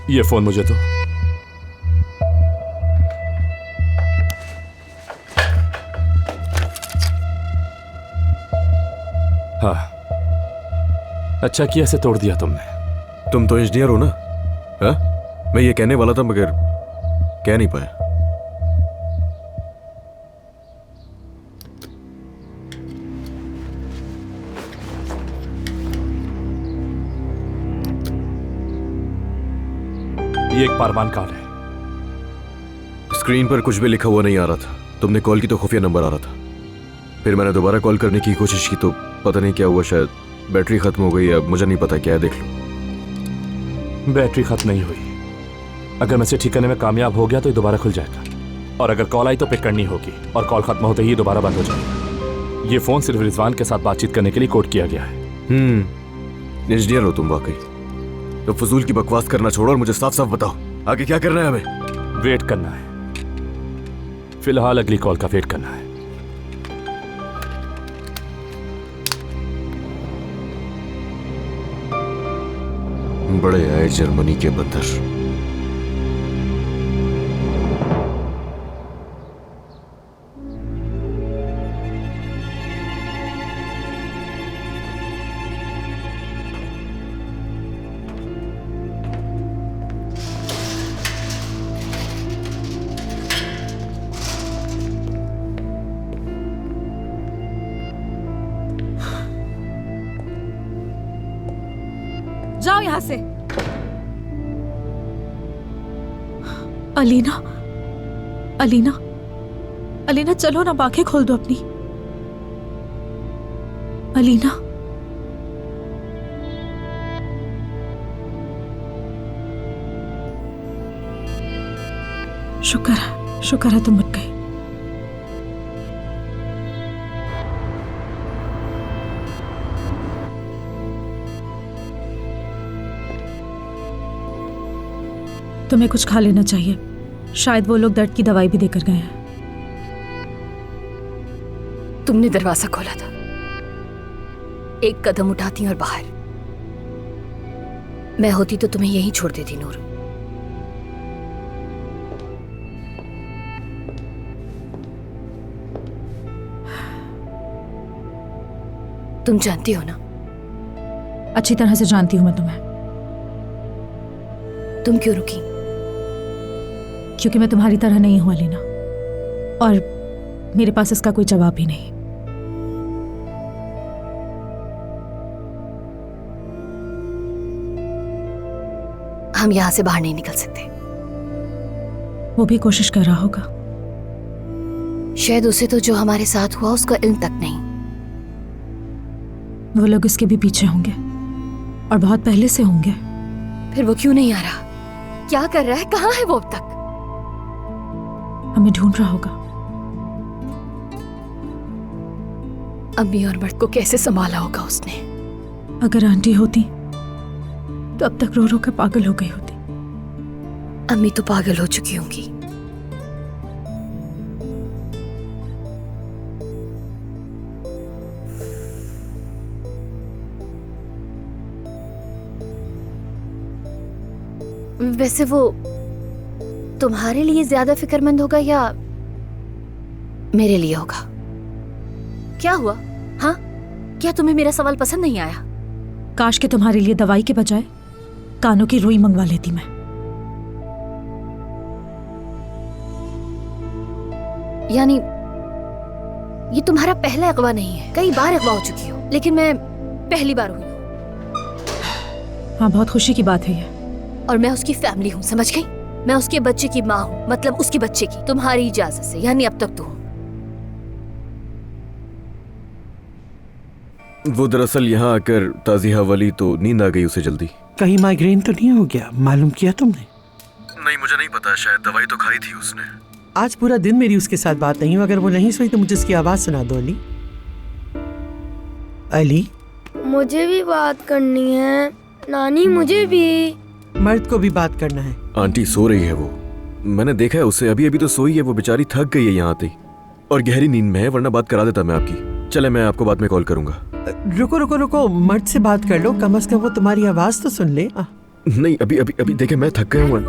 ये फोन मुझे तो। हाँ, अच्छा किया इसे तोड़ दिया तुमने। तुम तो इंजीनियर हो ना? हाँ, मैं ये कहने वाला था मगर कह नहीं पाया। ये एक परवान कार्ड है। स्क्रीन पर कुछ भी लिखा हुआ नहीं आ रहा था। तुमने कॉल की तो खुफिया नंबर आ रहा था। फिर मैंने दोबारा कॉल करने की कोशिश की तो पता नहीं क्या हुआ, शायद बैटरी खत्म हो गई या मुझे नहीं पता क्या है, देख लो। बैटरी खत्म नहीं हुई। अगर मैं इसे ठीक करने में कामयाब हो गया तो ये दोबारा खुल जाएगा, और अगर कॉल आई तो पिक करनी होगी, और कॉल खत्म होते ही दोबारा बंद हो जाएगा। ये फोन सिर्फ रिजवान के साथ बातचीत करने के लिए कोड किया गया है। इंजीनियर हो तुम वाकई। तो फजूल की बकवास करना छोड़ो और मुझे साफ साफ बताओ आगे क्या करना है हमें। वेट करना है, फिलहाल अगली कॉल का वेट करना है। बड़े आए जर्मनी के बंदर। जाओ यहां से। अलीना, अलीना, अलीना चलो ना, आंखें खोल दो अपनी। अलीना, शुक्र है तुम उठ गई। तुम्हें कुछ खा लेना चाहिए, शायद वो लोग दर्द की दवाई भी देकर गए हैं। तुमने दरवाजा खोला था, एक कदम उठाती और बाहर। मैं होती तो तुम्हें यहीं छोड़ देती नूर। तुम जानती हो ना? अच्छी तरह से जानती हूं मैं तुम्हें। तुम क्यों रुकी? क्योंकि मैं तुम्हारी तरह नहीं हूं अलीना, और मेरे पास इसका कोई जवाब भी नहीं। हम यहां से बाहर नहीं निकल सकते। वो भी कोशिश कर रहा होगा। शायद उसे तो जो हमारे साथ हुआ उसका इल्म तक नहीं। वो लोग इसके भी पीछे होंगे, और बहुत पहले से होंगे। फिर वो क्यों नहीं आ रहा? क्या कर रहा है? कहाँ है वो अब तक? हमें ढूंढ रहा होगा। अम्मी और मर्द को कैसे संभाला होगा उसने? अगर आंटी होती तो अब तक रो रो कर पागल हो गई होती। अम्मी तो पागल हो चुकी होंगी। वैसे वो तुम्हारे लिए ज्यादा फिक्रमंद होगा या मेरे लिए होगा? क्या हुआ? हाँ, क्या तुम्हें मेरा सवाल पसंद नहीं आया? काश के तुम्हारे लिए दवाई के बजाय कानों की रुई मंगवा लेती मैं। यानी ये तुम्हारा पहला अगवा नहीं है। कई बार अगवा हो चुकी हो, लेकिन मैं पहली बार हुई हूँ। हाँ, बहुत खुशी की बात है ये। और मैं उसकी फैमिली हूँ, समझ गई? मैं उसके बच्चे की माँ हूँ, मतलब उसके बच्चे की, तुम्हारी इजाजत से। यानी अब तक तो वो दरअसल यहाँ आकर ताज़ी हवा ली तो नींद आ गई उसे जल्दी। कहीं माइग्रेन तो नहीं हो गया? मालूम किया तुमने? नहीं, मुझे नहीं पता, शायद दवाई तो खाई थी उसने। आज पूरा दिन मेरी उसके साथ बात नहीं हुई। अगर वो नहीं सोई तो मुझे उसकी आवाज सुना दो। अली, अली, मुझे भी बात करनी है नानी, मुझे भी। मर्द को भी बात करना है। आंटी सो रही है वो, मैंने देखा है उसे, अभी अभी तो सोई है। वो बेचारी थक गई है यहाँ आते ही, और गहरी नींद में है, वरना बात करा देता मैं आपकी। चले, मैं आपको बाद में कॉल करूंगा। रुको रुको रुको, मर्द से बात कर लो, कम से कम वो तुम्हारी आवाज तो सुन ले। नहीं, अभी अभी अभी देखे, मैं थक गया हूँ।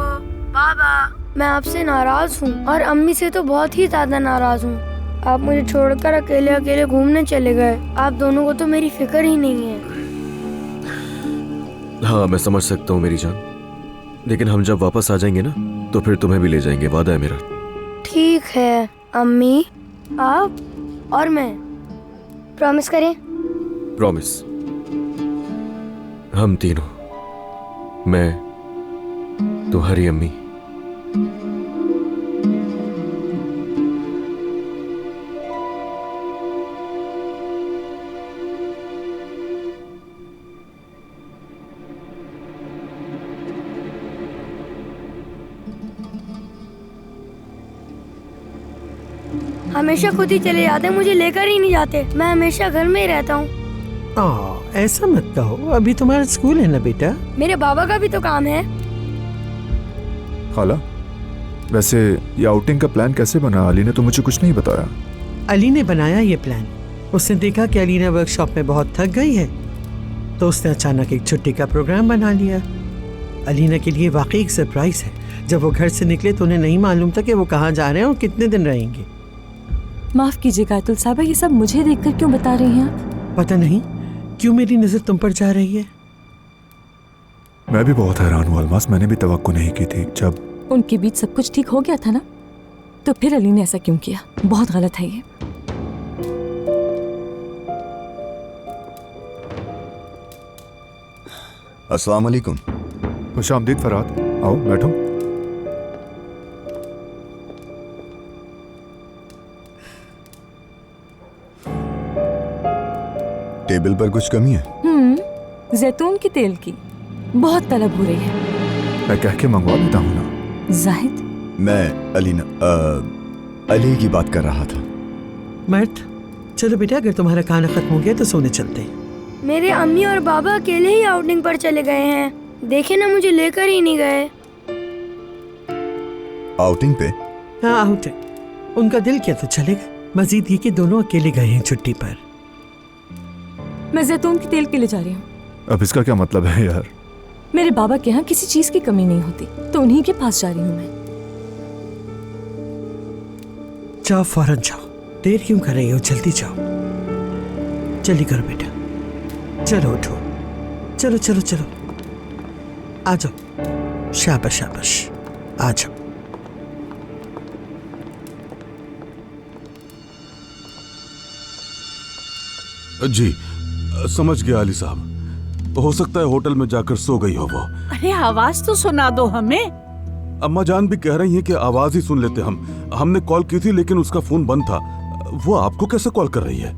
बाबा, मैं आपसे नाराज हूँ और अम्मी से तो बहुत ही ज्यादा नाराज हूँ। आप मुझे छोड़कर अकेले अकेले घूमने चले गए। आप दोनों को तो मेरी फिक्र ही नहीं है। हाँ, मैं समझ सकता हूँ मेरी जान, लेकिन हम जब वापस आ जाएंगे ना तो फिर तुम्हें भी ले जाएंगे, वादा है मेरा। ठीक है अम्मी, आप और मैं प्रॉमिस करें। प्रॉमिस। हम तीनों, मैं, तुम्हारी अम्मी। हमेशा खुद ही चले जाते, मुझे लेकर ही नहीं जाते। मैं हमेशा घर में ही रहता हूँ। ऐसा मत कहो, अभी तुम्हारा स्कूल है ना बेटा। मेरे बाबा का भी तो काम है। खाला, वैसे ये आउटिंग का प्लान कैसे बना? अली ने तो मुझे कुछ नहीं बताया। अली ने बनाया ये प्लान। उसने देखा कि अलीना वर्कशॉप में बहुत थक गई है, तो उसने अचानक एक छुट्टी का प्रोग्राम बना लिया। अलीना के लिए वाकई एक सरप्राइज है। जब वो घर से निकले तो उन्हें नहीं मालूम था कि वो कहाँ जा रहे हैं और कितने दिन रहेंगे। माफ कीजिएगा आयतुल साहबा, ये सब मुझे देखकर क्यों बता रही हैं आप? पता नहीं क्यों मेरी नजर तुम पर जा रही है। मैं भी बहुत हैरान हूँ अलमास, मैंने भी तवक्को नहीं की थी। जब उनके बीच सब कुछ ठीक हो गया था ना, तो फिर अली ने ऐसा क्यों किया? बहुत गलत है ये। अस्सलाम वालेकुम। खुशामदीद फरहाद, आओ बैठो। टेबल पर कुछ कमी है? जैतून के तेल की बहुत तलब हो रही है। मैं कह के मंगवा लेता हूँ ना। जाहिद, मैं अली की बात कर रहा था। मर्द, चलो बेटा, अगर तुम्हारा खाना खत्म हो गया तो सोने चलते हैं। मेरे अम्मी और बाबा अकेले ही आउटिंग पर चले गए हैं। देखे ना, मुझे लेकर ही नहीं गए। आउटिंग पे? हाँ, आउटिंग। उनका दिल किया तो चलेगा। मजीद ये कि दोनों अकेले गए हैं छुट्टी पर। मैं जैतून के तेल के लिए जा रही हूँ। अब इसका क्या मतलब है यार? मेरे बाबा के यहाँ किसी चीज की कमी नहीं होती, तो उन्हीं के पास जा रही हूँ मैं। जाओ, फौरन जाओ। देर क्यों कर रही हो? जल्दी जाओ। जल्दी करो बेटा। चलो उठो, चलो चलो चलो, आ जाओ। शाबाश शाबाश, आ जाओ। जी समझ गया अली साहब, हो सकता है होटल में जाकर सो गई हो वो। अरे आवाज तो सुना दो हमें। अम्मा जान भी कह रही हैं कि आवाज ही सुन लेते हमने कॉल की थी लेकिन उसका फोन बंद था। वो आपको कैसे कॉल कर रही है?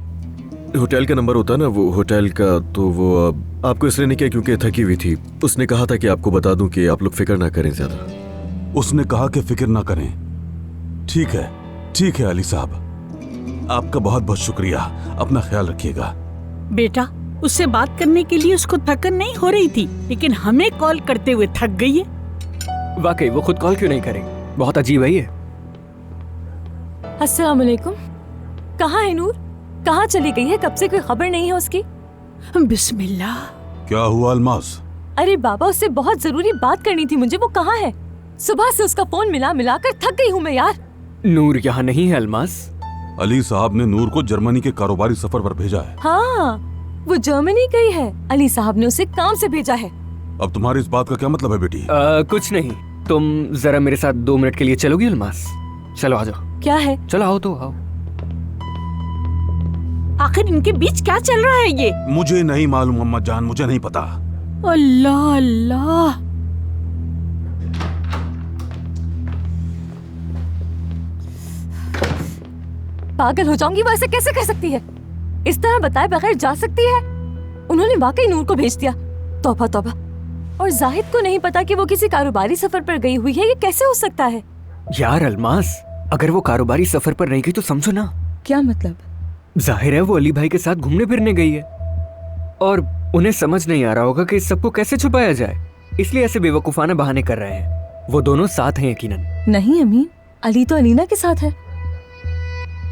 होटल का नंबर होता ना वो होटल का, तो वो आपको इसलिए नहीं किया क्योंकि थकी हुई थी। उसने कहा था कि आपको बता दूं कि आप लोग फिक्र ना करें ज्यादा। उसने कहा कि फिक्र ना करें। ठीक है अली साहब, आपका बहुत बहुत शुक्रिया। अपना ख्याल रखिएगा। बेटा, उससे बात करने के लिए उसको थकन नहीं हो रही थी, लेकिन हमें कॉल करते हुए थक गई है। वाकई वो खुद कॉल क्यों नहीं करेगी? बहुत अजीब है ये। अस्सलाम वालेकुम। कहाँ है नूर? कहाँ चली गई है? कब से कोई खबर नहीं है उसकी। बिस्मिल्लाह। क्या हुआ अलमास? अरे बाबा, उससे बहुत जरूरी बात करनी थी मुझे। वो कहाँ है? सुबह से उसका फोन मिला कर थक गई हूँ मैं यार। नूर यहाँ नहीं है अलमास। अली साहब ने नूर को जर्मनी के कारोबारी सफर पर भेजा है। हाँ, वो जर्मनी गई है। अली साहब ने उसे काम से भेजा है। अब तुम्हारी इस बात का क्या मतलब है बेटी? कुछ नहीं, तुम जरा मेरे साथ 2 मिनट के लिए चलोगी अलमास? चलो आ जाओ। क्या है? चलो आओ तो आओ। आखिर इनके बीच क्या चल रहा है ये? मुझे नहीं मालूम अम्मा जान, मुझे नहीं पता। अल्लाह अल्लाह। पागल हो जाऊंगी, वो ऐसे कैसे कर सकती है? इस तरह बताए बगैर जा सकती है? उन्होंने वाकई नूर को भेज दिया। तौबा तौबा। और जाहिद को नहीं पता कि वो किसी कारोबारी सफर पर गई हुई है। ये कैसे हो सकता है? यार अलमास, अगर वो कारोबारी सफर पर नहीं गई तो समझो ना। क्या मतलब? जाहिर है वो अली भाई के साथ घूमने फिरने गई है और उन्हें समझ नहीं आ रहा होगा कि इस सबको कैसे छुपाया जाए, इसलिए ऐसे बेवकूफाना बहाने कर रहे हैं। वो दोनों साथ हैं यकीनन। नहीं अमीन, अली तो अलीना के साथ है।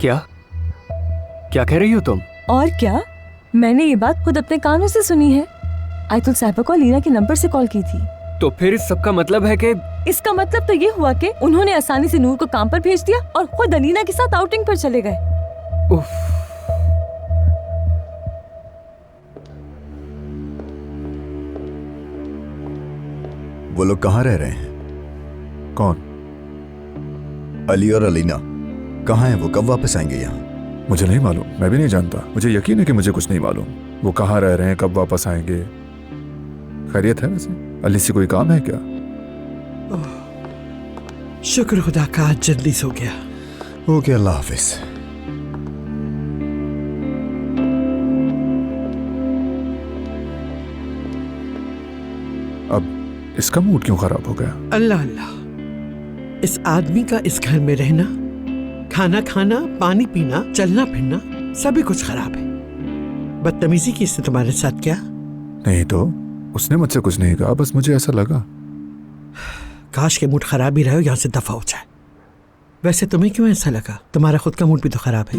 क्या क्या कह रही हो तुम? और क्या, मैंने ये बात खुद अपने कानों से सुनी है। आयतुल साहिबा को अलीना के नंबर से कॉल की थी। तो फिर इस सबका मतलब है कि इसका मतलब तो ये हुआ कि उन्होंने आसानी से नूर को काम पर भेज दिया और खुद अलीना के साथ आउटिंग पर चले गए। उफ, वो लोग कहाँ रह रहे हैं? कौन? अली और अलीना कहाँ हैं? वो कब वापस आएंगे यहाँ? मुझे नहीं मालूम, मैं भी नहीं जानता। मुझे यकीन है कि मुझे कुछ नहीं मालूम वो कहाँ रह रहे हैं, कब वापस आएंगे। खैरियत है वैसे? अली से कोई काम है क्या? शुक्र खुदा का आज जल्दी सो गया। ओके, अल्लाह हाफिज। अब इसका मूड क्यों खराब हो गया? अल्लाह अल्लाह, इस आदमी का इस घर में रहना, खाना खाना, पानी पीना, चलना फिरना सभी कुछ खराब है। बदतमीजी की इसने तुम्हारे साथ क्या? नहीं तो उसने मुझसे कुछ नहीं कहा, बस मुझे ऐसा लगा। काश के मूड खराब ही रहे, यहाँ से दफा हो जाए। वैसे तुम्हें क्यों ऐसा लगा? तुम्हारा खुद का मूड भी तो खराब है।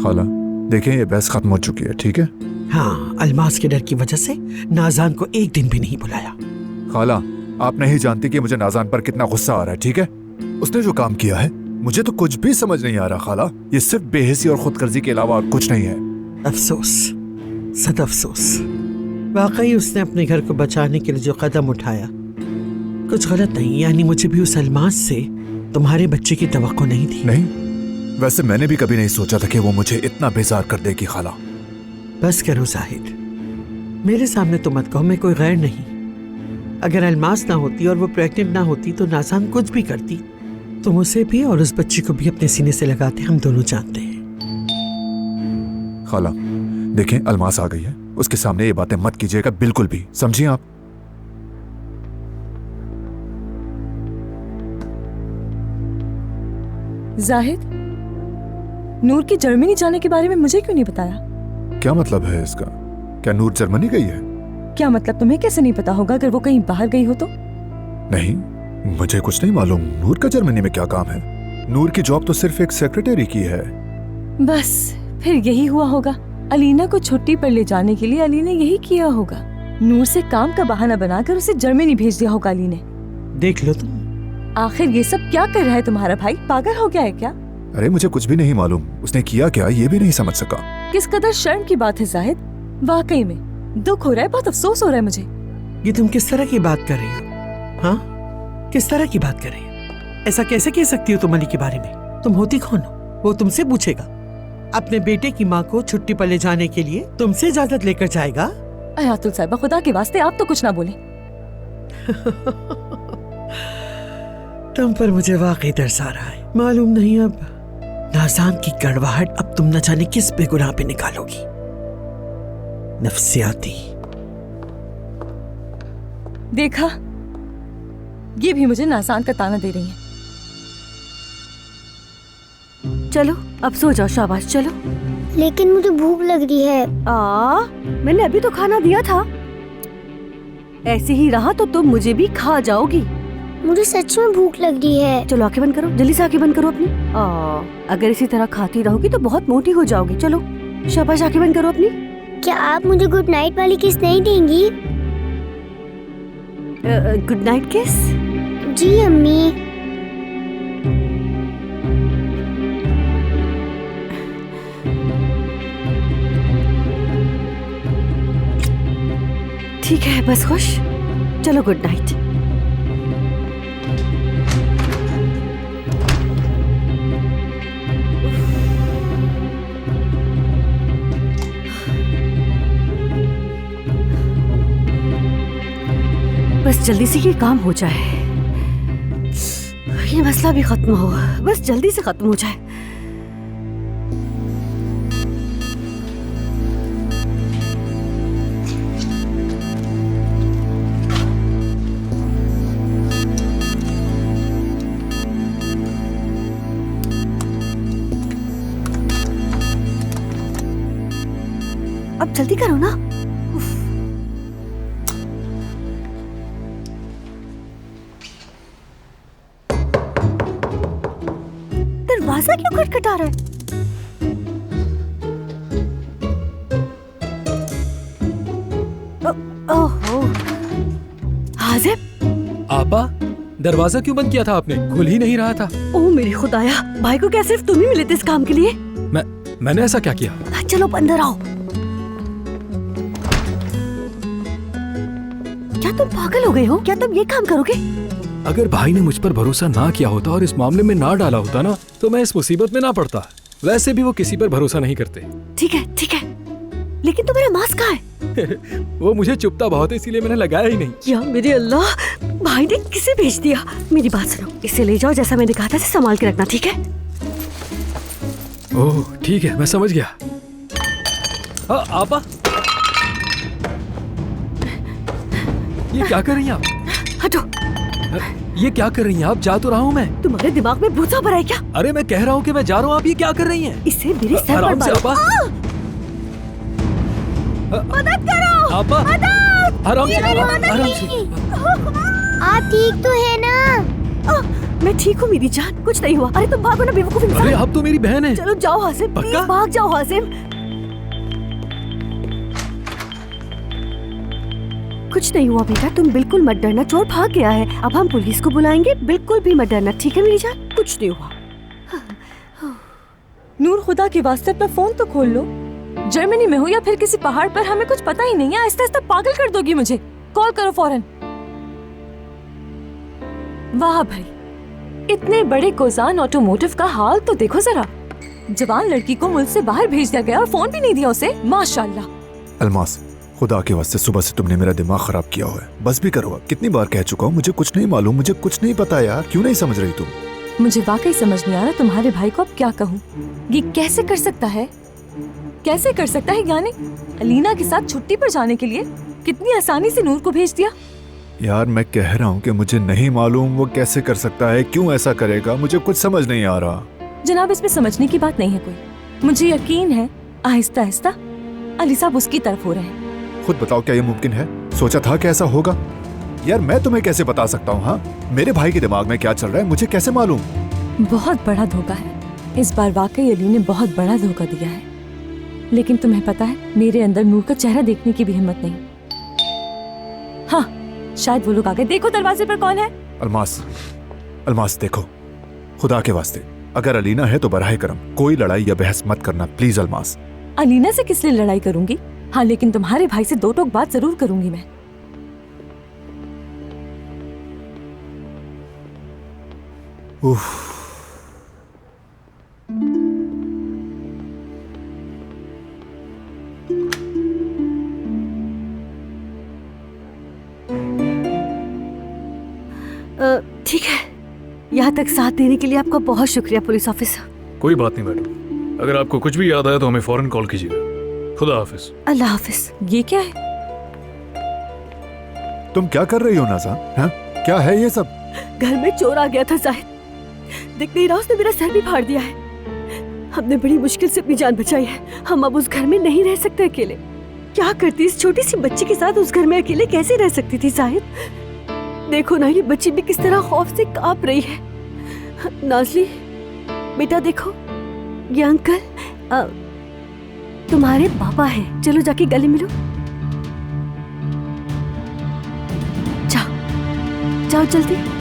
खाला देखें, ये बहस खत्म हो चुकी है, ठीक है? हाँ, अलमास के डर की वजह से नाजान को एक दिन भी नहीं बुलाया। खाला आप नहीं जानती कि मुझे नाजान पर कितना गुस्सा आ रहा है, ठीक है? उसने जो काम किया है मुझे तो कुछ भी समझ नहीं आ रहा खाला। ये सिर्फ बेहिसी और खुदगर्जी के अलावा और कुछ नहीं है। अफसोस, सद अफसोस। वाकई उसने अपने घर को बचाने के लिए जो कदम उठाया कुछ गलत नहीं। यानी मुझे भी उस अलमास से तुम्हारे बच्चे की तवक्को नहीं थी। नहीं, वैसे मैंने भी कभी नहीं सोचा था कि वो मुझे इतना बेजार कर देगी खाला। बस करो जाहिद, मेरे सामने तो मत कहो, मैं कोई गैर नहीं। अगर अलमास ना होती और वो प्रेग्नेंट ना होती तो नाज़ान कुछ भी करती। तुम उसे भी और उस बच्ची को भी अपने सीने से लगाते, हम दोनों जानते हैं। खाला देखें, अलमास आ गई है, उसके सामने ये बातें मत कीजिएगा बिल्कुल भी, समझिए आप? जाहिद, नूर की जर्मनी जाने के बारे में मुझे क्यों नहीं बताया? क्या मतलब है इसका? क्या नूर जर्मनी गई है? क्या मतलब तुम्हें कैसे नहीं पता होगा अगर वो कहीं बाहर गई हो तो? नहीं, मुझे कुछ नहीं मालूम। नूर का जर्मनी में क्या काम है? नूर की जॉब तो सिर्फ एक सेक्रेटरी की है। बस फिर यही हुआ होगा। अलीना को छुट्टी पर ले जाने के लिए अली ने यही किया होगा। नूर से काम का बहाना बनाकर उसे जर्मनी भेज दिया होगा अली ने। देख लो तुम। आखिर ये सब क्या कर रहा है तुम्हारा भाई? पागल हो गया है क्या? अरे मुझे कुछ भी नहीं मालूम, उसने किया क्या ये भी नहीं समझ सका। किस कदर शर्म की बात है जाहिद, वाकई में दुख हो रहा है, बहुत अफसोस हो रहा है मुझे। ये तुम किस तरह की बात कर रही हो? हाँ, किस तरह की बात कर रही हो? ऐसा कैसे कह सकती हो तुम अली के बारे में? तुम होती कौन हो? वो तुमसे पूछेगा। अपने बेटे की माँ को छुट्टी पर ले जाने के लिए तुमसे इजाजत लेकर जाएगा? अयातुल साहिबा, खुदा के वास्ते आप तो कुछ ना बोले। तुम पर मुझे वाकई तरस आ रहा है। मालूम नहीं अब नाज़ान की कड़वाहट अब तुम न जाने किस बेगुनाह पे निकालोगी। नफसियाती। देखा, ये भी मुझे नाज़ान का ताना दे रही है। चलो अब सो जाओ, शाबाश चलो। लेकिन मुझे भूख लग रही है। मैंने अभी तो खाना दिया था। ऐसे ही रहा तो तुम मुझे भी खा जाओगी। मुझे सच में भूख लग रही है। चलो आंखें बंद करो, जल्दी से आंखें बंद करो अपनी। अगर इसी तरह खाती रहोगी तो बहुत मोटी हो जाओगी। चलो शाबाश, आंखें बंद करो अपनी। क्या आप मुझे गुड नाइट वाली किस नहीं देंगी? गुड नाइट किस? जी अम्मी। ठीक है, बस खुश। चलो गुड नाइट। बस जल्दी से ये काम हो जाए, ये मसला भी खत्म हो। बस जल्दी से खत्म हो जाए। अब जल्दी करो ना। दरवाजा क्यों खटखटा रहा है? ओहो, हाजिब, आपा, दरवाजा क्यों बंद किया था आपने? खुल ही नहीं रहा था। ओ मेरे खुदाया, भाई को क्या सिर्फ तुम ही मिले थे इस काम के लिए? मैंने ऐसा क्या किया? चलो अंदर आओ। क्या तुम पागल हो गए हो? क्या तुम ये काम करोगे? अगर भाई ने मुझ पर भरोसा ना किया होता और इस मामले में ना डाला होता ना, तो मैं इस मुसीबत में ना पड़ता। वैसे भी वो किसी पर भरोसा नहीं करते। ठीक है, लेकिन तुम्हारा मास्क कहाँ है? वो मुझे चुपता बहुत है, इसीलिए मैंने लगाया ही नहीं। या मेरे अल्लाह, भाई ने किसे भेज दिया? मेरी बात सुनो, इसे ले जाओ, जैसा मैंने कहा था, इसे संभाल के रखना, ठीक है? ओह ठीक है, मैं समझ गया। आपा, ये क्या कर रही हैं आप? हटो। ये क्या कर रही हैं आप? जा तो रहा हूँ मैं। तुम्हारे दिमाग में भूसा भरा है क्या? अरे मैं कह रहा हूँ कि मैं जा रहा हूँ, आप ये क्या कर रही हैं? इसे मेरे सर पर आराम से मारो। आपा। मदद करो। आपा, आराम से, आराम से। आप ठीक तो है ना? मैं ठीक हूँ मेरी जान, कुछ नहीं हुआ। अरे तुम भागो ना बेवकूफ इंसान। अरे आप तो मेरी बहन है। चलो जाओ हासिम, प्लीज भाग जाओ हासिम। कुछ नहीं हुआ बेटा, तुम बिल्कुल मत डरना, चोर भाग गया है। अब हम पुलिस को बुलाएंगे, बिल्कुल भी मत डरना, ठीक है मेरी जान? कुछ नहीं हुआ। नूर, खुदा के वास्ते अपना फोन तो खोल लो। जर्मनी में हो या फिर किसी पहाड़ पर, हमें कुछ पता ही नहीं है। आहिस्ता आहिस्ता पागल कर दोगी मुझे। कॉल करो फौरन। वाह भाई, इतने बड़े गोजान ऑटोमोटिव का हाल तो देखो जरा। जवान लड़की को मुल्क से बाहर भेज दिया गया और फोन भी नहीं दिया उसे। माशाल्लाह। अलमास, खुदा के वास्ते सुबह से तुमने मेरा दिमाग खराब किया हुआ है। बस भी करो, कितनी बार कह चुका हूँ, मुझे कुछ नहीं मालूम, मुझे कुछ नहीं पता यार। क्यों नहीं समझ रही तुम? मुझे वाकई समझ नहीं आ रहा तुम्हारे भाई को अब क्या कहूँ। ये कैसे कर सकता है? कैसे कर सकता है? यानी अलीना के साथ छुट्टी पर जाने के लिए कितनी आसानी से नूर को भेज दिया। यार मैं कह रहा हूँ कि मुझे नहीं मालूम वो कैसे कर सकता है, क्यों ऐसा करेगा, मुझे कुछ समझ नहीं आ रहा। जनाब, इसमें समझने की बात नहीं है कोई। मुझे यकीन है आहिस्ता आहिस्ता अली साहब उसकी तरफ हो रहे हैं। खुद बताओ, क्या ये मुमकिन है? सोचा था कि ऐसा होगा? यार मैं तुम्हें कैसे बता सकता हूँ? हाँ, मेरे भाई के दिमाग में क्या चल रहा है मुझे कैसे मालूम? बहुत बड़ा धोखा है इस बार, वाकई अली ने बहुत बड़ा धोखा दिया है। लेकिन तुम्हें पता है, मेरे अंदर नूर का चेहरा देखने की भी हिम्मत नहीं। हाँ, शायद वो लोग आ गए। देखो दरवाजे पर कौन है। अलमास देखो, खुदा के वास्ते अगर अलीना है तो बराह करम कोई लड़ाई या बहस मत करना प्लीज। अलमास, अलीना से किस लिए लड़ाई करूंगी? हाँ, लेकिन तुम्हारे भाई से दो टोक बात जरूर करूंगी मैं। उफ। ठीक है, यहाँ तक साथ देने के लिए आपका बहुत शुक्रिया पुलिस ऑफिसर। कोई बात नहीं मैडम, अगर आपको कुछ भी याद आया तो हमें फौरन कॉल कीजिएगा। खुदा हाफिज। अल्लाह हाफिज। ये क्या है? तुम क्या कर रही हो नाज़ान? हाँ? क्या है ये सब? घर में चोर आ गया था जाहिद, दिख नहीं रहा, उसने मेरा सर भी फाड़ दिया है। हमने बड़ी मुश्किल से अपनी जान बचाई है। हम अब उस घर में नहीं रह सकते अकेले। क्या करती इस छोटी सी बच्ची के साथ उस घर में अकेले कैसे रह सकती थी जाहिद? देखो ना, ये बच्ची भी किस तरह खौफ से कांप रही है। नाज़ली बेटा देखो, ये अंकल तुम्हारे पापा हैं। चलो जाके गले मिलो। जाओ जाओ जल्दी।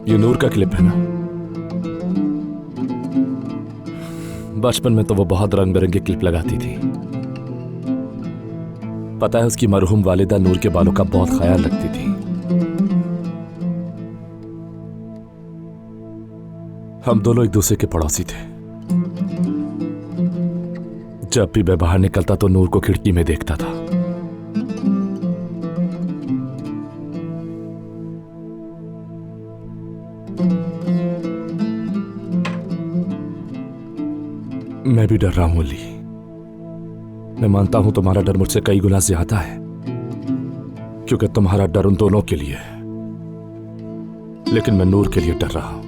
ये नूर का क्लिप है ना? बचपन में तो वो बहुत रंग बिरंगे क्लिप लगाती थी। पता है, उसकी मरहूम वालिदा नूर के बालों का बहुत ख्याल रखती थी। हम दोनों एक दूसरे के पड़ोसी थे। जब भी मैं बाहर निकलता तो नूर को खिड़की में देखता था। मैं भी डर रहा हूं अली। मैं मानता हूं तुम्हारा डर मुझसे कई गुना ज्यादा है, क्योंकि तुम्हारा डर उन दोनों के लिए है, लेकिन मैं नूर के लिए डर रहा हूं।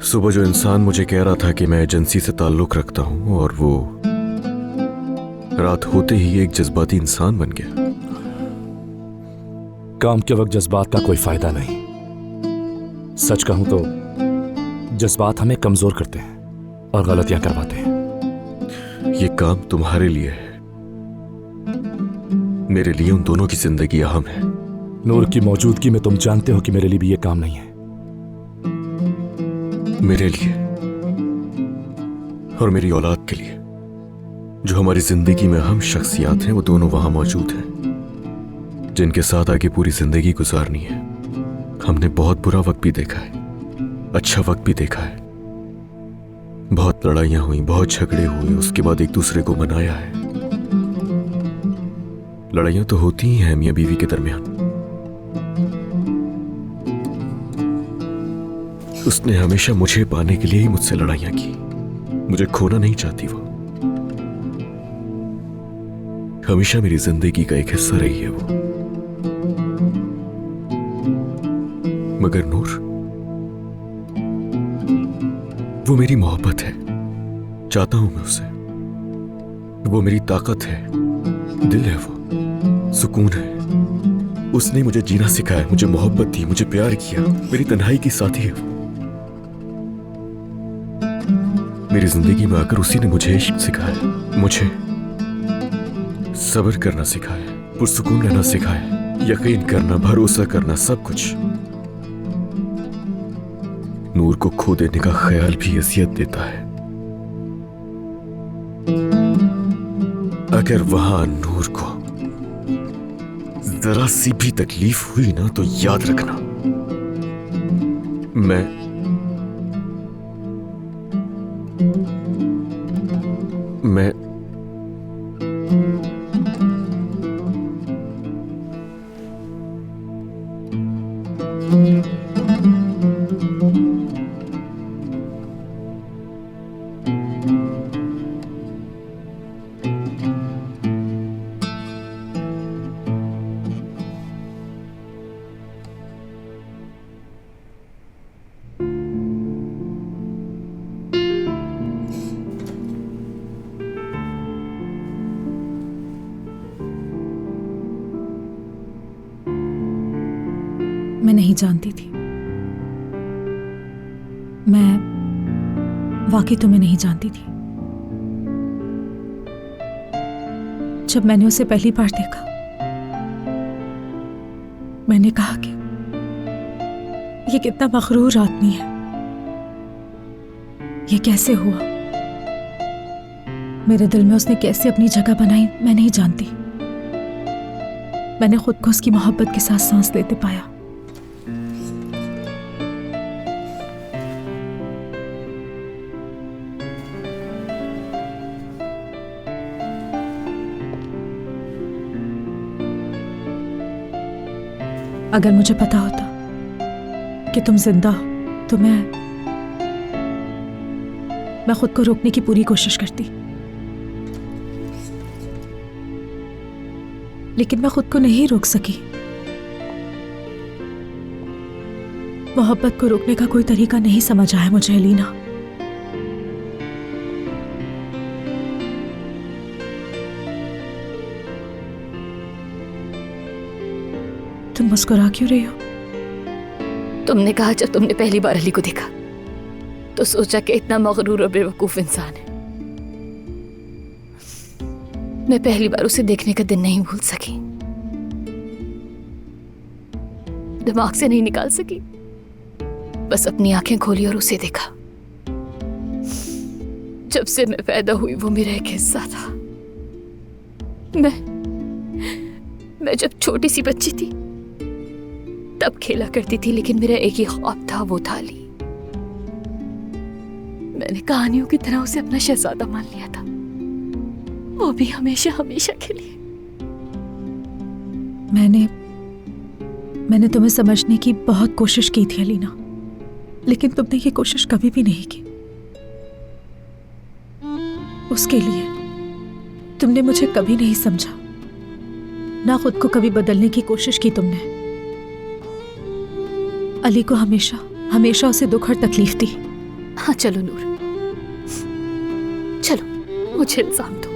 सुबह जो इंसान मुझे कह रहा था कि मैं एजेंसी से ताल्लुक रखता हूं, और वो रात होते ही एक जज्बाती इंसान बन गया। काम के वक्त जज्बात का कोई फायदा नहीं। सच कहूं तो जज्बात हमें कमजोर करते हैं और गलतियां करवाते हैं। ये काम तुम्हारे लिए है, मेरे लिए उन दोनों की जिंदगी अहम है। नूर की मौजूदगी में तुम जानते हो कि मेरे लिए भी ये काम नहीं है। मेरे लिए और मेरी औलाद के लिए, जो हमारी जिंदगी में अहम शख्सियात हैं, वो दोनों वहां मौजूद हैं, जिनके साथ आगे पूरी जिंदगी गुजारनी है। हमने बहुत बुरा वक्त भी देखा है, अच्छा वक्त भी देखा है। बहुत लड़ाइयां हुई, बहुत झगड़े हुए, उसके बाद एक दूसरे को मनाया है। लड़ाइयां तो होती ही हैं मियां बीवी के दरमियान। उसने हमेशा मुझे पाने के लिए ही मुझसे लड़ाइयां की। मुझे खोना नहीं चाहती वो। हमेशा मेरी जिंदगी का एक हिस्सा रही है वो। मगर नूर, वो मेरी मोहब्बत है। चाहता हूं मैं उसे। वो मेरी ताकत है, दिल है, वो सुकून है। उसने मुझे जीना सिखाया, मुझे मोहब्बत दी, मुझे प्यार किया। मेरी तन्हाई की साथी है वो। मेरी जिंदगी में आकर उसी ने मुझे इश्क सिखाया, मुझे सब्र करना सिखाया, पुरसुकून रहना सिखाया, यकीन करना, भरोसा करना, सब कुछ। नूर को खो देने का ख्याल भी अजियत देता है। अगर वहां नूर को जरा सी भी तकलीफ हुई ना, तो याद रखना मैं नहीं जानती थी। मैं वाकई तुम्हें नहीं जानती थी। जब मैंने उसे पहली बार देखा, मैंने कहा कि ये कितना मगरूर आदमी है, ये कैसे हुआ। मेरे दिल में उसने कैसे अपनी जगह बनाई, मैं नहीं जानती। मैंने खुद को उसकी मोहब्बत के साथ सांस लेते पाया। अगर मुझे पता होता कि तुम जिंदा हो तो मैं खुद को रोकने की पूरी कोशिश करती, लेकिन मैं खुद को नहीं रोक सकी। मोहब्बत को रोकने का कोई तरीका नहीं समझ आया मुझे अलीना। तुम मुस्कुरा क्यों रही हो? तुमने कहा जब तुमने पहली बार अली को देखा तो सोचा कि इतना मगरूर और बेवकूफ इंसान है। मैं पहली बार उसे देखने का दिन नहीं भूल सकी, दिमाग से नहीं निकाल सकी। बस अपनी आंखें खोली और उसे देखा। जब से मैं पैदा हुई वो मेरा एक हिस्सा था। मैं जब छोटी सी बच्ची थी तब खेला करती थी, लेकिन मेरा एक ही ख्वाब था, वो था अली। मैंने कहानियों की तरह उसे अपना शहजादा मान लिया था, वो भी हमेशा हमेशा के लिए। मैंने तुम्हें समझने की बहुत कोशिश की थी अलीना, लेकिन तुमने ये कोशिश कभी भी नहीं की। उसके लिए तुमने मुझे कभी नहीं समझा, ना खुद को कभी बदलने की कोशिश की तुमने। अली को हमेशा हमेशा उसे दुख और तकलीफ दी। हाँ चलो नूर, चलो मुझे इल्जाम दो।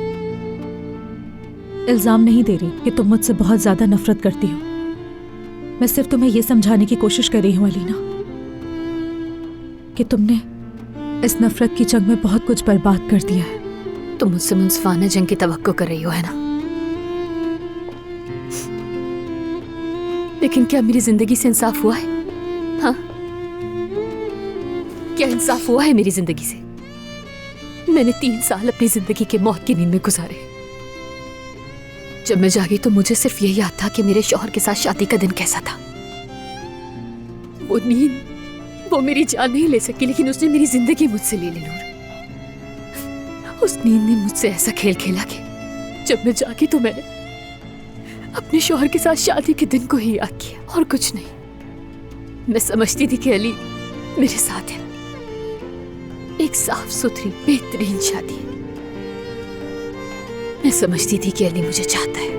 इल्जाम नहीं दे रही कि तुम मुझसे बहुत ज्यादा नफरत करती हो। मैं सिर्फ तुम्हें यह समझाने की कोशिश कर रही हूं अलीना कि तुमने इस नफरत की जंग में बहुत कुछ बर्बाद कर दिया है। तुम मुझसे मुंसफाना जंग की तवक्को कर रही हो, है ना? लेकिन क्या मेरी जिंदगी से इंसाफ हुआ है? हाँ, क्या इंसाफ हुआ है मेरी जिंदगी से? मैंने 3 साल अपनी जिंदगी के मौत की नींद में गुजारे। जब मैं जागी तो मुझे सिर्फ यही याद था कि मेरे शौहर के साथ शादी का दिन कैसा था। वो नींद, वो मेरी जान नहीं ले सकी, लेकिन उसने मेरी जिंदगी मुझसे ले ली नूर। उस नींद ने मुझसे ऐसा खेल खेला कि जब मैं जागी तो मैंने अपने शौहर के साथ शादी के दिन को ही याद किया और कुछ नहीं। मैं समझती थी कि अली मेरे साथ है, एक साफ सुथरी बेहतरीन शादी। मैं समझती थी कि अली मुझे चाहता है।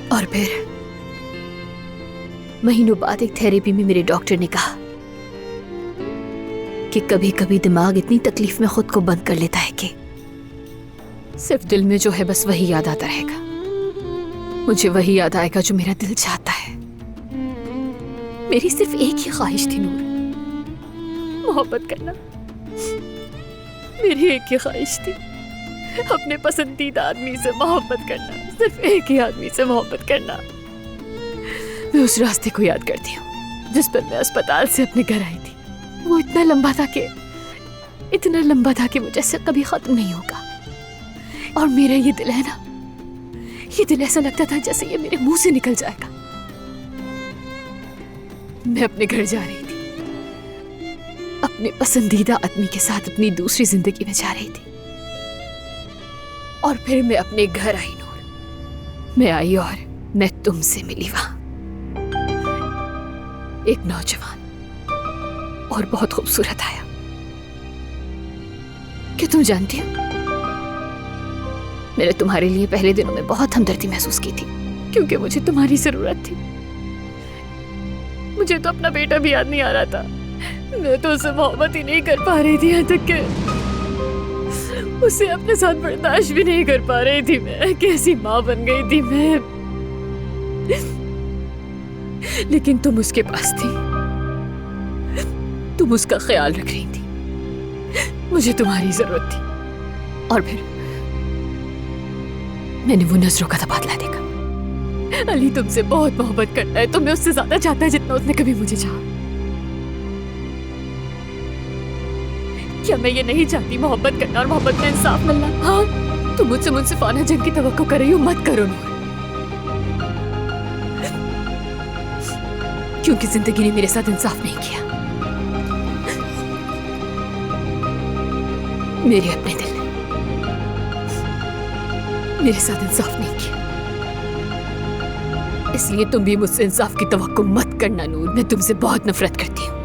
और फिर महीनों बाद एक थेरेपी में मेरे डॉक्टर ने कहा कि कभी कभी दिमाग इतनी तकलीफ में खुद को बंद कर लेता है कि सिर्फ दिल में जो है बस वही याद आता रहेगा। मुझे वही याद आएगा जो मेरा दिल चाहता है। मेरी सिर्फ एक ही ख्वाहिश थी नूर, मोहब्बत करना। मेरी एक ही ख्वाहिश थी, अपने पसंदीदा आदमी से मोहब्बत करना, सिर्फ एक ही आदमी से मोहब्बत करना। मैं उस रास्ते को याद करती हूँ जिस पर मैं अस्पताल से अपने घर आई थी। वो इतना लंबा था कि मुझे कभी खत्म नहीं होगा। और मेरा ये दिल है ना, ये दिल ऐसा लगता था जैसे ये मेरे मुंह से निकल जाएगा। मैं अपने घर जा रही थी, अपने पसंदीदा आदमी के साथ अपनी दूसरी जिंदगी में जा रही थी। और फिर मैं अपने घर आई नूर। मैं आई और मैं तुमसे मिली वहां। एक नौजवान और बहुत खूबसूरत आया। क्या तुम जानती हो, मैंने तुम्हारे लिए पहले दिनों में बहुत हमदर्दी महसूस की थी, क्योंकि मुझे तुम्हारी जरूरत थी। मुझे तो अपना बेटा भी याद नहीं आ रहा था। मैं तो उससे मोहब्बत ही नहीं कर पा रही थी, यहाँ तक कि उसे अपने साथ बर्दाश्त भी नहीं कर पा रही थी। मैं कैसी माँ बन गई थी मैं। लेकिन तुम उसके पास थी, तुम उसका ख्याल रख रही थी। मुझे तुम्हारी जरूरत थी। और फिर मैंने वो नजरों का तबादला देखा। अली तुमसे बहुत मोहब्बत करता है, तुम्हें उससे ज्यादा चाहता है जितना उसने कभी मुझे चाहा। क्या मैं ये नहीं चाहती मोहब्बत करना और मोहब्बत में इंसाफ मिलना? हाँ, तुम मुझसे मुंसिफाना जंग की तवक्को कर रही हो, मत करो नूर। क्योंकि जिंदगी ने मेरे साथ इंसाफ नहीं किया। मेरे अपने दिल ने मेरे साथ इंसाफ नहीं किया। इसलिए तुम भी मुझसे इंसाफ की तवक्को मत करना नूर। मैं तुमसे बहुत नफरत करती हूँ।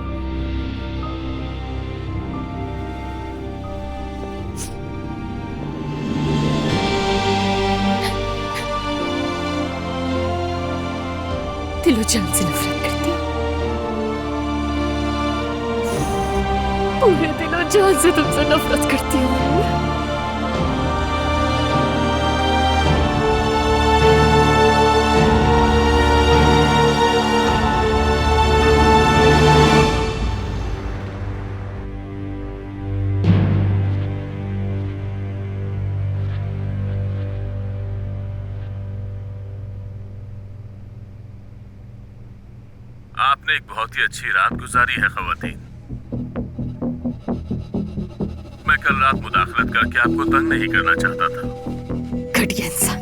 दिलो जान से नफरत करती हूँ। पूरे दिलो जान से तुमसे नफरत करती हूँ। आपने एक बहुत ही अच्छी रात गुजारी है ख़वातीन। मैं कल रात मुदाखलत करके आपको तंग नहीं करना चाहता था। घटिया इंसान।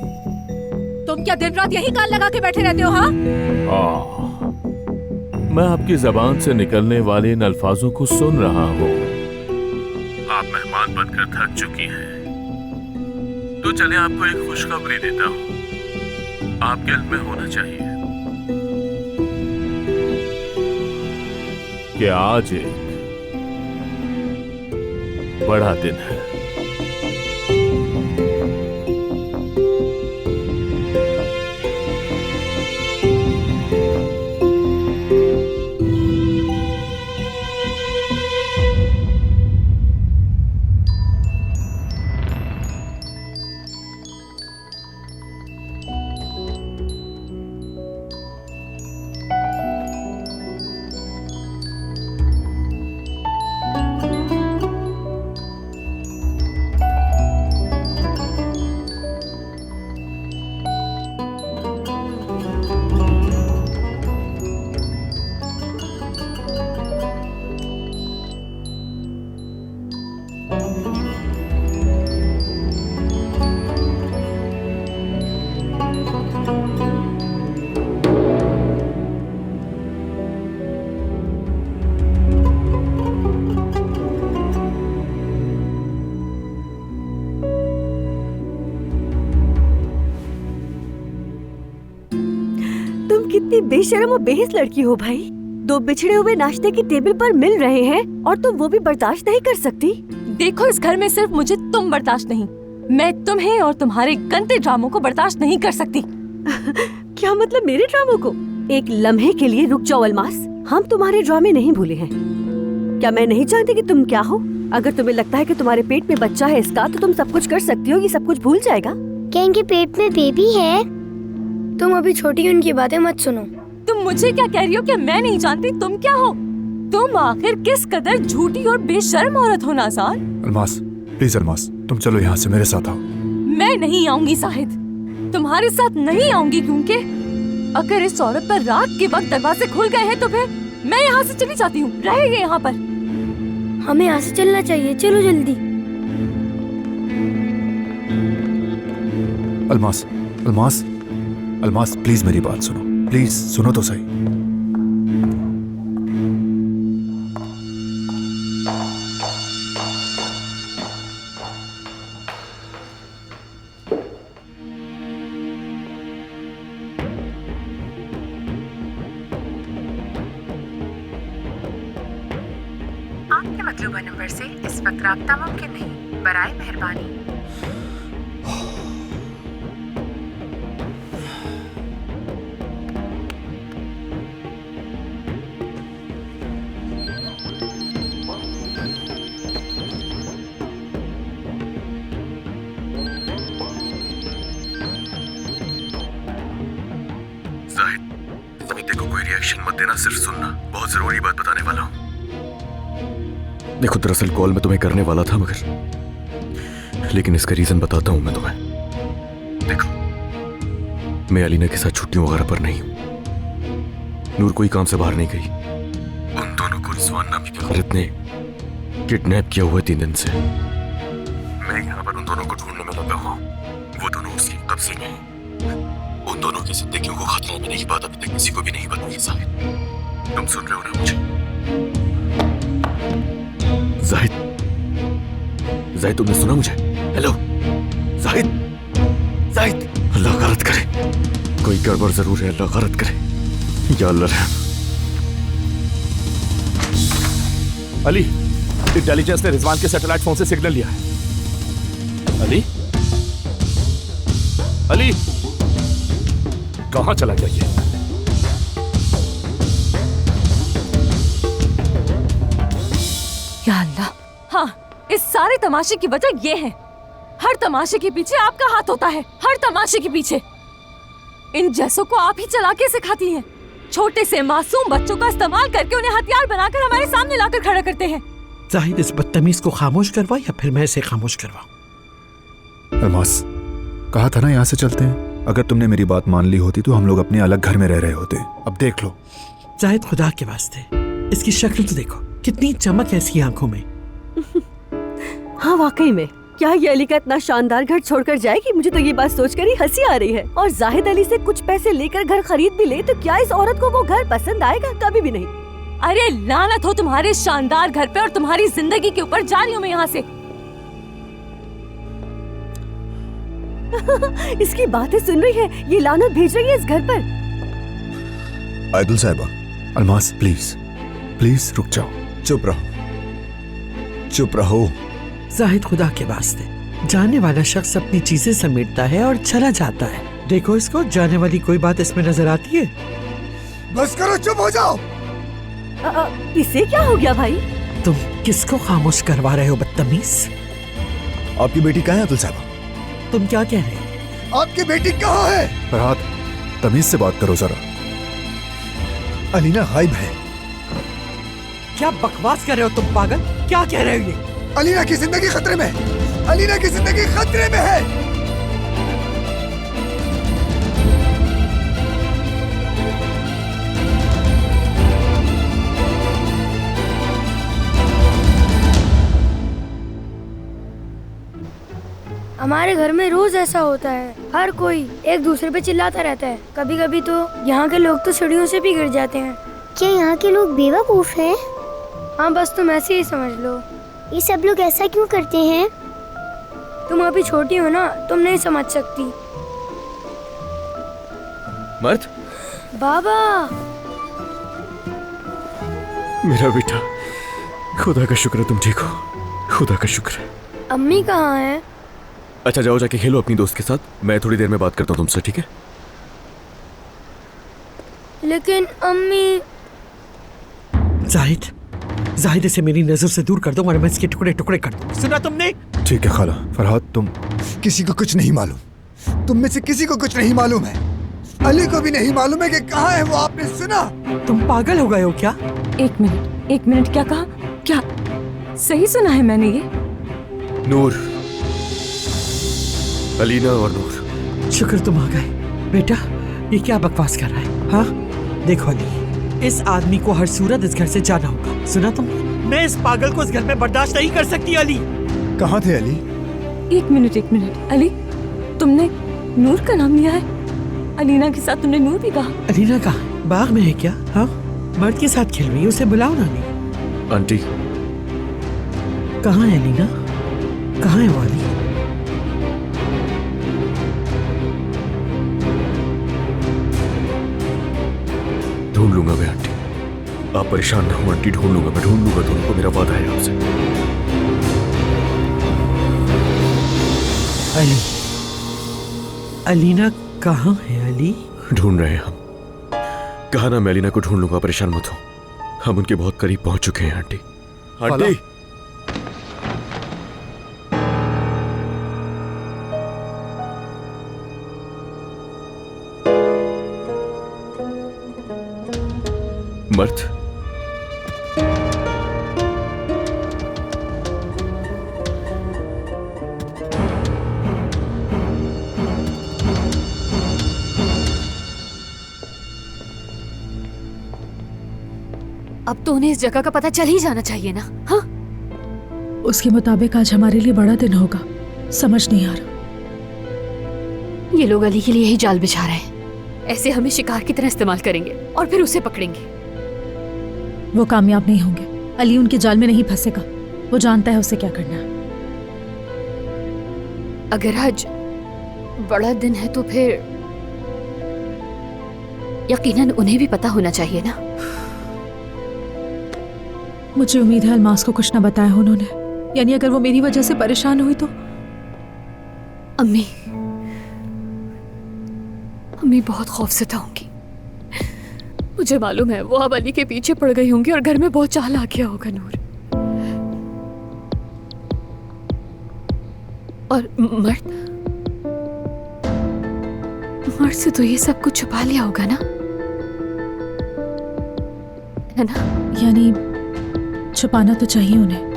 तुम क्या दिन रात यही कान लगा के बैठे रहते हो? हाँ, मैं आपकी जबान से निकलने वाले इन अल्फाजों को सुन रहा हूँ। आप मेहमान बनकर थक चुकी हैं, तो चले आपको एक खुशखबरी देता हूँ। आपके इल्म में होना चाहिए कि आज एक बड़ा दिन है। कितनी बेशर्म और बेहिस लड़की हो भाई। 2 बिछड़े हुए नाश्ते की टेबल पर मिल रहे हैं और तुम वो भी बर्दाश्त नहीं कर सकती। देखो, इस घर में सिर्फ मुझे तुम बर्दाश्त नहीं, मैं तुम्हें और तुम्हारे गंदे ड्रामों को बर्दाश्त नहीं कर सकती। क्या मतलब मेरे ड्रामों को? एक लम्हे के लिए रुक जाओ अलमास, हम तुम्हारे ड्रामे नहीं भूले हैं। क्या मैं नहीं जानती कि तुम क्या हो? अगर तुम्हें लगता है कि तुम्हारे पेट में बच्चा है इसका, तो तुम सब कुछ कर सकती हो, ये सब कुछ भूल जाएगा। क्या इनके पेट में बेबी है? तुम अभी छोटी, उनकी बातें मत सुनो। तुम मुझे क्या कह रही हो कि मैं नहीं जानती तुम क्या हो? तुम आखिर किस कदर झूठी और बेशर्म औरत हो नाज़ार। अलमास, प्लीज अलमास, तुम चलो यहाँ से, मेरे साथ आओ। मैं नहीं आऊंगी साहिद, तुम्हारे साथ नहीं आऊंगी, क्योंकि अगर इस औरत पर रात के वक्त दरवाजे खुल गए हैं तो फिर मैं यहाँ से चली जाती हूँ। रहेगी यहाँ पर। हमें यहाँ से चलना चाहिए, चलो जल्दी। अलमास, अलमास, अलमास, प्लीज मेरी बात सुनो, प्लीज सुनो तो सही। आपके मतलूबा नंबर से इस वक्त राब्ता मुमकिन नहीं, बराए मेहरबानी। जाहिद, अभी देखो कोई रिएक्शन मत देना, सिर्फ सुनना, बहुत जरूरी बात बताने वाला हूँ। देखो दरअसल कॉल मैं तुम्हें करने वाला था, मगर लेकिन इसका रीजन बताता हूं मैं तुम्हें। देखो, मैं अलीना के साथ छुट्टियों वगैरह पर नहीं हूं। नूर कोई काम से बाहर नहीं गई। उन दोनों को रिजवान नामी की औरत ने किडनैप किया हुआ है 3 दिन से। मैं यहाँ पर उन दोनों को ढूंढने में लगा हुआ हूँ। वो दोनों उसके कब्जे में हैं। उन दोनों की जिंदगियों को खतरा में की बात अभी तक किसी को भी नहीं बताई। जाहिद, तुम सुन रहे हो ना मुझे? जाहिद, जाहिद, तुमने सुना मुझे? हेलो जाहिद, जाहिद, अल्लाह गलत करे, कोई गड़बड़ जरूर है, अल्लाह गलत करे, या अल्लाह रहम। अली, इंटेलिजेंस ने रिजवान के सैटेलाइट फोन से सिग्नल लिया है। अली, अली, कहां चला गया ये? या अल्लाह, हाँ, इस सारे तमाशे की वजह ये है। हर तमाशे के पीछे आपका हाथ होता है, हर तमाशे के पीछे। इन जैसों को आप ही चलाके सिखाती हैं। छोटे से मासूम बच्चों का इस्तेमाल करके उन्हें हथियार बनाकर हमारे सामने लाकर खड़ा करते हैं। जाहिद, इस बदतमीज को खामोश करवा या फिर मैं इसे खामोश करवाऊं? अलमास, कहा था ना यहाँ से चलते हैं। अगर तुमने मेरी बात मान ली होती तो हम लोग अपने अलग घर में रह रहे होते। अब देख लो। जाहिद, खुदा के वास्ते इसकी शक्ल तो देखो, कितनी चमक है इसकी आंखों में। हाँ वाकई में, क्या ये अली का इतना शानदार घर छोड़कर जाएगी? मुझे तो ये बात सोचकर ही हंसी आ रही है। और जाहिद अली से कुछ पैसे लेकर घर खरीद भी ले तो क्या इस औरत को वो घर पसंद आएगा? कभी भी नहीं। अरे लानत हो तुम्हारे शानदार घर पे और तुम्हारी जिंदगी के ऊपर। जा रही हूँ मैं यहाँ से। इसकी बातें सुन रही है, ये लानत भेज रही है इस घर पर। आयदुल साहिबा। अलमास, प्लीज प्लीज रुक जाओ। चुप रहो, चुप रहो। जाहिद, खुदा के वास्ते, जाने वाला शख्स अपनी चीजें समेटता है और चला जाता है। देखो इसको, जाने वाली कोई बात इसमें नजर आती है? बस करो, चुप हो जाओ। इसे क्या हो गया भाई? तुम किसको खामोश करवा रहे हो बदतमीज? आपकी बेटी कहाँ है अब्दुल साहब? तुम क्या कह रहे हो? आपकी बेटी कहाँ है? फरहाद, तमीज से बात करो जरा। अलीना गायब है। क्या बकवास कर रहे हो तुम पागल? क्या कह रहे हो ये? अलीना की जिंदगी खतरे में है। अलीना की जिंदगी खतरे में है। हमारे घर में रोज ऐसा होता है, हर कोई एक दूसरे पे चिल्लाता रहता है। कभी कभी तो यहाँ के लोग तो सीढ़ियों से भी गिर जाते हैं। क्या यहाँ के लोग बेवकूफ हैं? हाँ, बस तुम ऐसे ही समझ लो। ये सब लोग ऐसा क्यों करते हैं? तुम अभी छोटी हो ना, तुम नहीं समझ सकती। मर्द, बाबा। मेरा बेटा, खुदा का शुक्र है तुम ठीक हो। खुदा का शुक्र है। अम्मी कहाँ है? अच्छा जाओ जाके खेलो अपनी दोस्त के साथ, मैं थोड़ी देर में बात करता हूँ तुमसे, ठीक है? लेकिन अम्मी। जाहिद इसे मेरी नजर से दूर कर दो वरना मैं इसके टुकड़े टुकड़े कर दूं। सुना तुमने? ठीक है खाला। फरहाद तुम किसी को कुछ नहीं मालूम, तुम में से किसी को कुछ नहीं मालूम है। अली को भी नहीं मालूम है कि कहाँ है वो, आपने सुना? तुम पागल हो गए हो क्या? एक मिनट, क्या कहा? क्या सही सुना है मैंने ये? नूर, अलीना और नूर। शुक्र तुम आ गए। बेटा ये क्या बकवास कर रहा है? हाँ देखो अली, इस आदमी को हर सूरत इस घर से जाना होगा। सुना तुम? मैं इस पागल को इस घर में बर्दाश्त नहीं कर सकती। अली कहाँ थे अली? एक मिनट अली, तुमने नूर का नाम लिया है? अलीना के साथ तुमने नूर भी कहा? अलीना कहाँ? बाग में है क्या? हाँ मर्द के साथ खेल रही है, उसे बुलाओ ना। नहीं आंटी कहाँ है अलीना? कहाँ है वो अली? ढूंढ लूंगा मैं आंटी, आप परेशान ना हो आंटी, ढूंढ लूंगा मैं, ढूंढ लूंगा दोनों को, मेरा वादा है आपसे। अली, अलीना कहाँ है अली? ढूंढ रहे हैं हम। कहा ना मैं अलीना को ढूंढ लूंगा, परेशान मत हो, हम उनके बहुत करीब पहुंच चुके हैं आंटी। आंटी मर्द, अब तो उन्हें इस जगह का पता चल ही जाना चाहिए ना। हाँ उसके मुताबिक आज हमारे लिए बड़ा दिन होगा। समझ नहीं आ रहा। ये लोग अली के लिए ही जाल बिछा रहे हैं। ऐसे हमें शिकार की तरह इस्तेमाल करेंगे और फिर उसे पकड़ेंगे। वो कामयाब नहीं होंगे। अली उनके जाल में नहीं फंसेगा। वो जानता है उसे क्या करना है। अगर आज बड़ा दिन है तो फिर यकीनन उन्हें भी पता होना चाहिए ना। मुझे उम्मीद है अलमास को कुछ ना बताया उन्होंने, यानी अगर वो मेरी वजह से परेशान हुई तो। अम्मी बहुत खौफज़दा होंगी। मुझे मालूम है वो अब अली के पीछे पड़ गई होंगी और घर में बहुत चाल आ गया होगा नूर। और मर्द से तो ये सब कुछ छुपा लिया होगा ना, है ना? यानी छुपाना तो चाहिए उन्हें।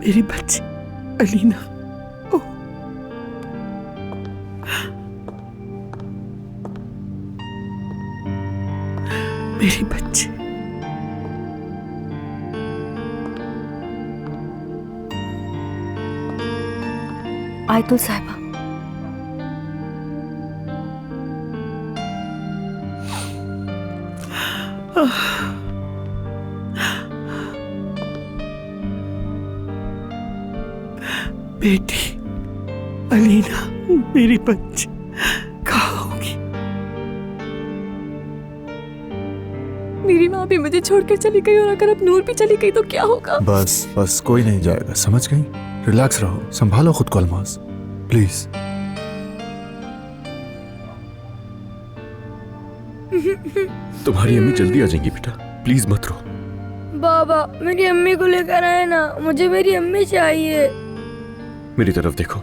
मेरी बच्ची अलीना। मेरी बच्ची। आयतुल साहिबा, बेटी अलीना, मेरी बच्ची कहाँ होगी? मेरी माँ भी मुझे छोड़कर चली गई और अगर अब नूर भी चली गई तो क्या होगा? बस कोई नहीं जाएगा, समझ गई? रिलैक्स रहो, संभालो खुद को अलमास, प्लीज। तुम्हारी अम्मी जल्दी आ जाएंगी बेटा, प्लीज मत रो। बाबा मेरी अम्मी को लेकर आए ना, मुझे मेरी अम्मी चाहिए। मेरी तरफ देखो,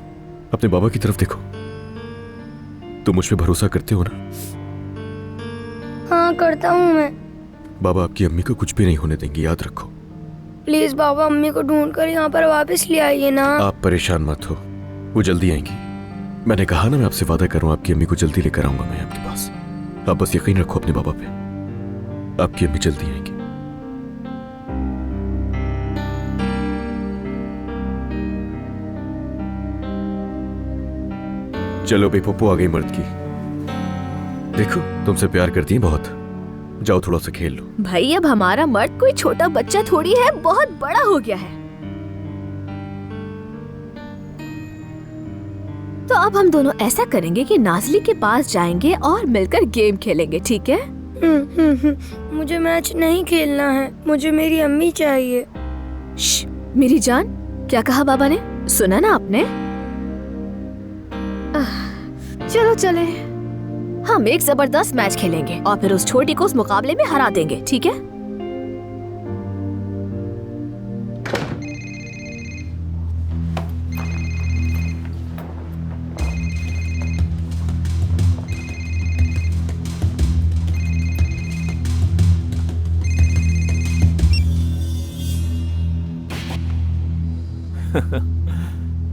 अपने बाबा की तरफ देखो। तुम मुझ पे भरोसा करते हो ना? हाँ करता हूँ मैं। बाबा आपकी अम्मी को कुछ भी नहीं होने देंगे, याद रखो। प्लीज बाबा अम्मी को ढूंढ कर यहाँ पर वापस ले आइए ना। आप परेशान मत हो, वो जल्दी आएंगी। मैंने कहा ना, मैं आपसे वादा कर रहा हूँ, आपकी अम्मी को जल्दी लेकर आऊंगा मैं आपके पास। आप बस यकीन रखो अपने बाबा पे, आपकी अम्मी जल्दी आएंगी। चलो बेपप्पू आ गई मर्द की। देखो तुमसे प्यार करती है बहुत, जाओ थोड़ा सा खेल लो। भाई अब हमारा मर्द कोई छोटा बच्चा थोड़ी है, बहुत बड़ा हो गया है। तो अब हम दोनों ऐसा करेंगे कि नाज़ली के पास जाएंगे और मिलकर गेम खेलेंगे, ठीक है? मुझे मैच नहीं खेलना है, मुझे मेरी अम्मी चाहिए। मेरी जान, क्या कहा बाबा ने? सुना ना आपने? चलो चले, हम एक जबरदस्त मैच खेलेंगे और फिर उस छोटी को उस मुकाबले में हरा देंगे, ठीक है?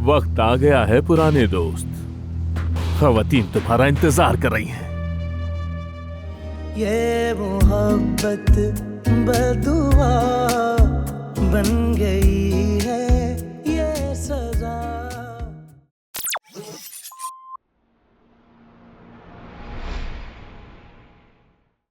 वक्त आ गया है पुराने दोस्त, खवातीन तुम्हारा इंतजार कर रही हैं। ये मोहब्बत बदुआ बन गई